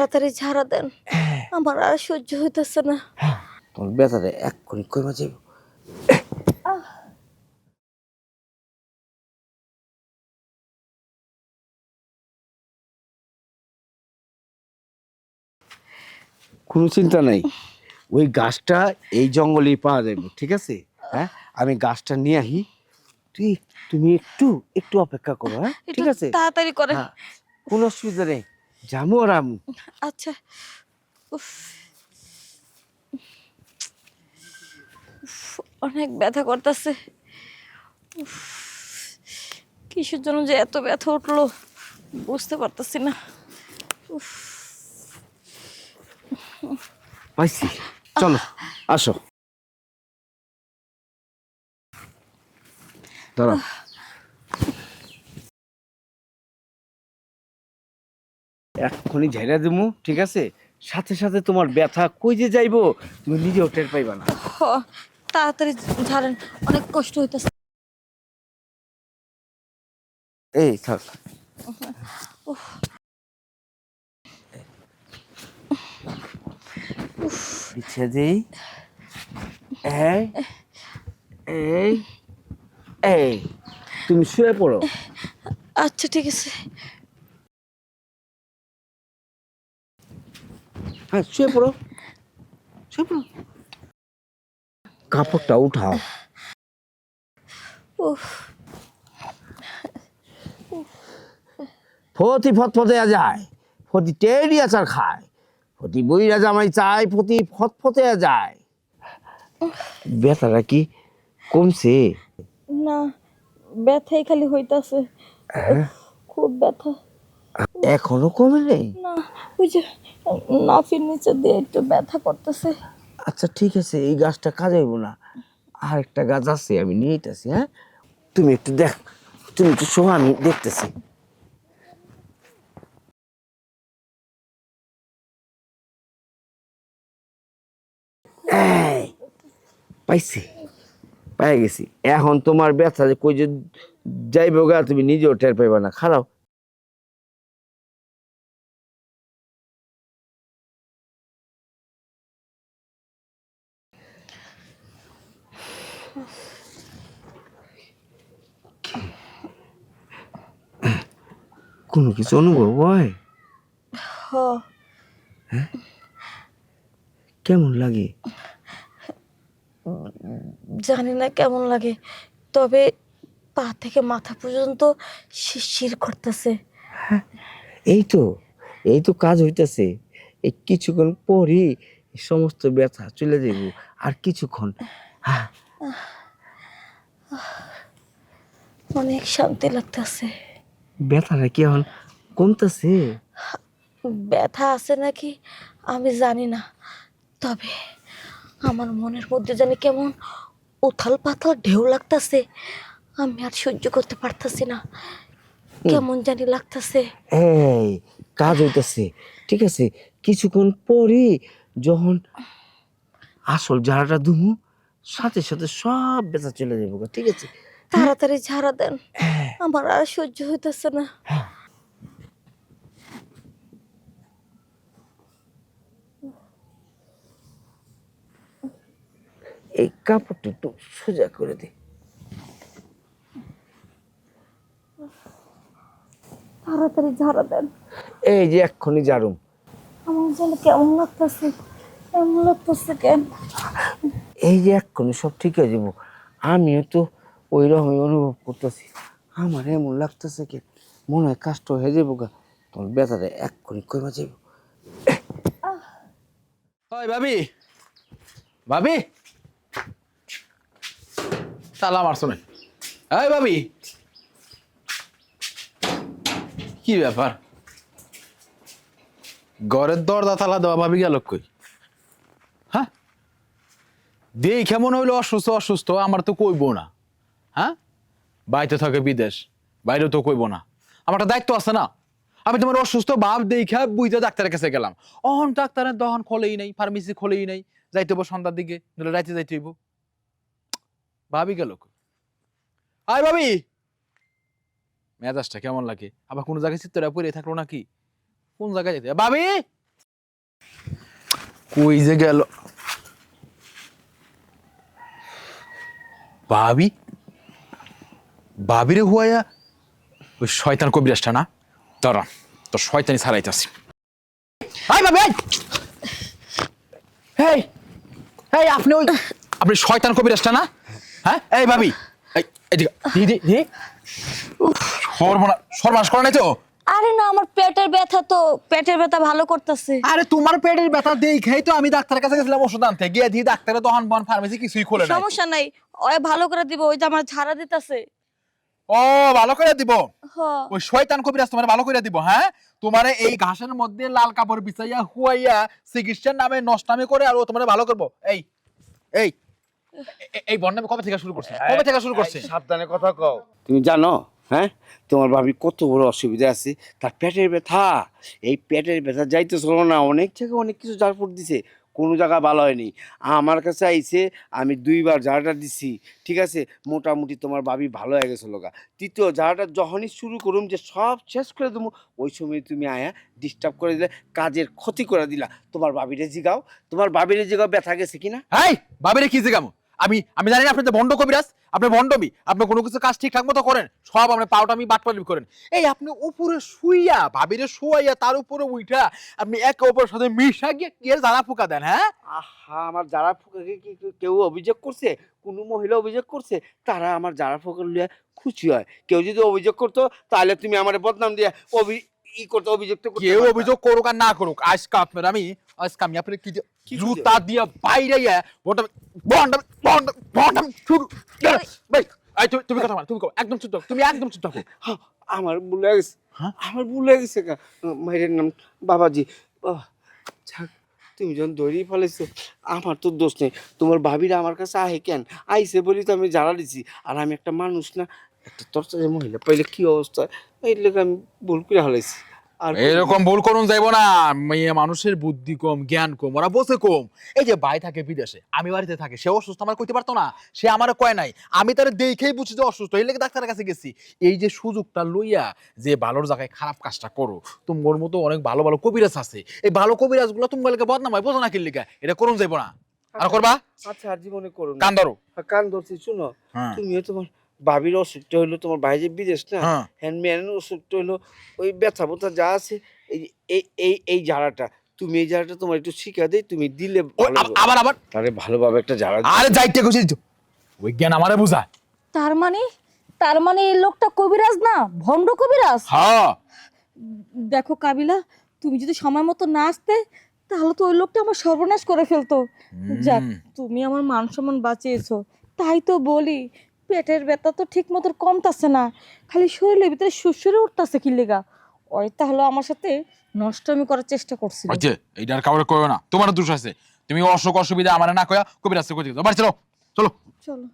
তাড়াতাড়ি ঝাড়া দেন, আমার আর সহ্য হইতেছে না। তোমার ব্যথাটা এক্ষুনি কমে যাবে। কোনো চিন্তা নাই, ওই গাছটা এই জঙ্গলেই পাওয়া যাবে, ঠিক আছে? হ্যাঁ, আমি গাছটা নিয়ে আহি, তুমি একটু একটু অপেক্ষা করো, হ্যাঁ একটু ঠিক আছে? তাড়াতাড়ি করেন। হ্যাঁ, কোনো অসুবিধা নেই, যাবো আর আমি। আচ্ছা। উফ, অনেক ব্যথা করতেছে। কিসের জন্য যে এত ব্যথা উঠলো বুঝতে পারতেছি না। পাইছি, চলো আসো, দাঁড়াও। এক্ষুনি ঝাইরা দিমু, ঠিক আছে? সাথে সাথে তোমার ব্যথা কই যে যাইবো তুমি নিজেও টের পাইবা না। তাড়াতাড়ি ঝাড়েন, অনেক কষ্ট হইতেছে। এই থাক, বিছিয়ে দেই। এই এই এই তুমি শুয়ে পড়ো। আচ্ছা ঠিক আছে। হ্যাঁ, শুয়ে পড়ো, শুয়ে পড়ো। কাপড়টা উঠাও। ফতি ফতফতে যায়, ফতি টেরি আচার খায়, ফতি বইরা জামাই চায়, ফতি ফতফতে যায়। ব্যথাটা কি কমছে? না, ব্যথাই খালি হইতাছে, খুব ব্যথা। এখনো কমে নেই? না, ওই যে নাফির নিচে দিয়ে একটু ব্যথা করতেছে। আচ্ছা ঠিক আছে, এই গাছটা কাজে হইব না, আর একটা গাছ আছে আমি নিয়ে আইতাছি। হ্যাঁ, তুমি একটু দেখ, তুমি একটু শোনো, আমি দেখতেছি। এই, পাইছি, পাই গেছি। এখন তোমার ব্যথা যে কই যে যাইব গা তুমি নিজেও টের পাইবা না, খারাপ। কোনো কিছু অনুভব হয়? হ, কেমন লাগে? জানি না কেমন লাগে, তবে পা থেকে মাথা পর্যন্ত শিরশির করতেছে। এই তো, এই তো কাজ হইতেছে। এই কিছুক্ষণ পরই এই সমস্ত ব্যথা চলে যাইব, আর কিছুক্ষণ। হ্যাঁ, অনেক শান্তি লাগতেছে। ব্যথাটা কি এখন কমতেছে? ব্যথা আছে নাকি আমি জানি না, তবে আমার মনের মধ্যে জানি কেমন উথাল পাথাল ঢেউ লাগতেছে। আমি আর সহ্য করতে পারতাছি না, কেমন জানি লাগতেছে। এই কাজ হইতেছে, ঠিক আছে? কিছুক্ষণ পরই যখন আসল ঝাড়াটা দুমু, সাথে সাথে সব ব্যথা চলে যাবো গা, ঠিক আছে? তাড়াতাড়ি ঝাড়া দেন, আমার আর সহ্য হইতেছে না। এই কাপড়টা একটু সোজা করে দে। তাড়াতাড়ি ঝাড়া দেন, এই যে এক্ষুনি জারুম। আমার যেন কেমন লাগতেছে, কেমন লাগতেছে কেন। এই যে এক্ষুনি সব ঠিক হয়ে যাবো। আমিও তো ওই রকমই অনুভব করতেছি, আমার এমন লাগতেছে কি মনে হয় কাজটা হয়ে যাবো গা, তোমার ব্যথাটা এক্ষুনি কমে যাবো। ওই ভাবি, ভাবি, তালা মারছো না? এই ভাবি, কি ব্যাপার? ঘরের দরজা তালা দেওয়া, ভাবি গেল কই? হ্যাঁ, দেখে মনে হইলো অসুস্থ অসুস্থ, আমার তো কইবো না। হ্যাঁ, বাইরে থাকে বিদেশ, বাইরেও তো কইবো না। আমার একটা দায়িত্ব আছে না? আমি তোমার অসুস্থ ভাব দেখে বুঝতে ডাক্তারের কাছে গেলাম। অহন ডাক্তারের দহন খোলেই নাই, ফার্মেসি খোলেই নাই, যাইতে হবো সন্ধ্যার দিকে, নইলে রাইতে যাইতে হইব। ভাবি গেল কই? আয় ভাবি, মেজাজটা কেমন লাগে? আবার কোন জায়গায় চিত্তরা পড়ে থাকলো নাকি? কোন জায়গায় যেতে ভাবি? কই যে গেল ভাবি? ভাবিরে হুয়াইয়া ওই শয়তান কবিরাজটা না, তোরা তোর শয়তানি ছাড়াইতাছি। হাই ভাবি, হেই হেই, আপনি ওই আপনি শয়তান কবিরাজটা না? হ্যাঁ, এই ভাবি, এই এদিকে দিদি দিদি, সর্বনাশ করে নাই তো? আরে না, আমার পেটের ব্যথা, তো পেটের ব্যথা ভালো করতেছে। আরে তোমার পেটের ব্যথা দেখেই তো আমি ডাক্তারের কাছে গেছিলাম ওষুধ আনতে, গিয়ে দিয়ে ডাক্তারে তখন বন ফার্মেসি কিছুই খোলে না। সমস্যা নাই, ওই ভালো করে দিব, ওই যে আমার ঝাড়া দিতেছে। ও ভালো করে দিব? হ, ওই শয়তান কবিরাজ তোমার ভালো করে দিব? হ্যাঁ, তোমারে এই ঘাসের মধ্যে লাল কাপড় বিছাইয়া হুয়াইয়া চিকিৎসার নামে নষ্টামি করে আর ও তোমারে ভালো করবো? এই এই এই বন্যামি কবে থেকে শুরু করছে? কবে থেকে শুরু করছে? সাবধানে কথা কও। তুমি জানো, হ্যাঁ, তোমার ভাবি কত বড় অসুবিধা আছে, তার পেটের ব্যথা। এই পেটের ব্যথা যাইতে চলো না, অনেক জায়গায় অনেক কিছু ঝাড়ফুঁক দিছে, কোনো জায়গা ভালো হয়নি। আমার কাছে আইছে, আমি 2বার ঝাড়াটা দিছি, ঠিক আছে, মোটামুটি তোমার ভাবি ভালো হয়ে গেছে লোকা। তৃতীয় ঝাড়াটা যখনই শুরু করুম যে সব শেষ করে দেবো, ওই সময় তুমি আয়া ডিস্টার্ব করে দিলে, কাজের ক্ষতি করে দিলা। তোমার ভাবিরে জিগাও, তোমার ভাবিরে জিগাও ব্যথা গেছে কিনা। এই ভাবিরে কি জিগামু? আমি আমি জানি না আপনি তো ভণ্ড কবিরাজ, আপনি ভণ্ডমি, আপনি কোনো কিছু কাজ ঠিকঠাক মতো করেন, সব আপনি পাউটামি বাটপালি করেন। এই আপনি উপরে শুইয়া ভাবিরে শুয়াইয়া তার উপরে উইঠা আপনি একে অপরের সাথে মিশা গিয়ে কি এর জ্বালা ফুকা দেন? হ্যাঁ, আহা, আমার যারা ফুকাকে কি কেউ অভিযোগ করছে? কোনো মহিলা অভিযোগ করছে? তারা আমার যারা ফুকার লিয়া খুশি হয়। কেউ যদি অভিযোগ করতো তাহলে তুমি আমার বদনাম দিয়ে করতে, অভিযোগ তো করতে কেউ পারতা। অভিযোগ করুক আর না করুক, আজকে আপনার আমি আপনার কি কি জুতা দিয়া বাইরে শুরু। ভাই এই তুমি কথা বল, তুমি একদম চুপ থাকো, তুমি একদম চুপ থাকো। হ্যাঁ, আমার ভুল হয়ে গেছে। হ্যাঁ? আমার ভুল হয়ে গেছে মায়ের নাম বাবাজি। আহ, যাক, তুমি যখন দৌড়িয়ে ফেলেছো, আমার তো দোষ নেই। তোমার ভাবিরা আমার কাছে আহে কেন? আইসে বলি তো আমি জ্বালা দিছি। আর আমি একটা মানুষ না, একটা তরতাজা মহিলা পাইলে কি অবস্থা, এই লেগে আমি ভুল করে ফেলেছি। আর এরকম ভুল করুন যাইব না। মেয়ে মানুষের বুদ্ধি কম, জ্ঞান কম, ওরা বোঝে কম। এই যে ভাই থাকে বিদেশে, আমি বাড়িতে থাকি, সে অসুস্থ, আমার কইতে পারতো না? সে আমার কয় নাই, আমি তার দেখেই বুঝছি যে অসুস্থ, এই লেগে ডাক্তারের কাছে গেছি। এই যে সুযোগটা লইয়া যে ভালোর জায়গায় খারাপ কাজটা করো, তোমার মতো অনেক ভালো ভালো কবিরাজ আছে, এই ভালো কবিরাজ গুলো তোমার লেগে বদনাম হয়, বোঝো না কি লেগে? এটা করুন যাইব না। আর করবা? আচ্ছা, আর জীবনে করো না। কান ধরো। কান ধরছি, শুনো। হ্যাঁ তুমিও তোমার ভাবির অসুখটা হইলো, তোমার ভাই যে বিদেশ না, হ্যাঁ। হ্যান্ড মেয়ের অসুখটা হইলো ওই ব্যথা বোথা যা আছে, এই এই এই এই ঝাড়াটা, তুমি এই ঝাড়াটা তোমার একটু শিখা দেই, তুমি দিলে ওই ভালো হবে। আবার আবার তাহলে ভালোভাবে একটা ঝাড়া আরে যাইতে কইছি তো, ওই জ্ঞান আমারে বুঝায়। তার মানে, তার মানে এই লোকটা কবিরাজ না, ভণ্ড কবিরাজ। হ্যাঁ, দেখো কাবিলা, তুমি যদি সময় মতো না আসতে, তাহলে তো ওই লোকটা আমার সর্বনাশ করে ফেলতো। যাক, তুমি আমার মান সম্মান বাঁচিয়েছো। তাই তো বলি, পেটের ব্যথা তো ঠিক মতো কমতাছে না, খালি শরীরের ভিতরে সুরসুরে উঠতেছে কি লেগা। ওই তাহলে আমার সাথে নষ্টমি করার চেষ্টা করছিল। ওই যে এইটার কাউরে কইও না, তোমার দোষ আছে। তুমি অসুখ অসুবিধা আমারে না কয়া কবিরাজকে কই দিও। বাড়ি চলো, চলো। চলো।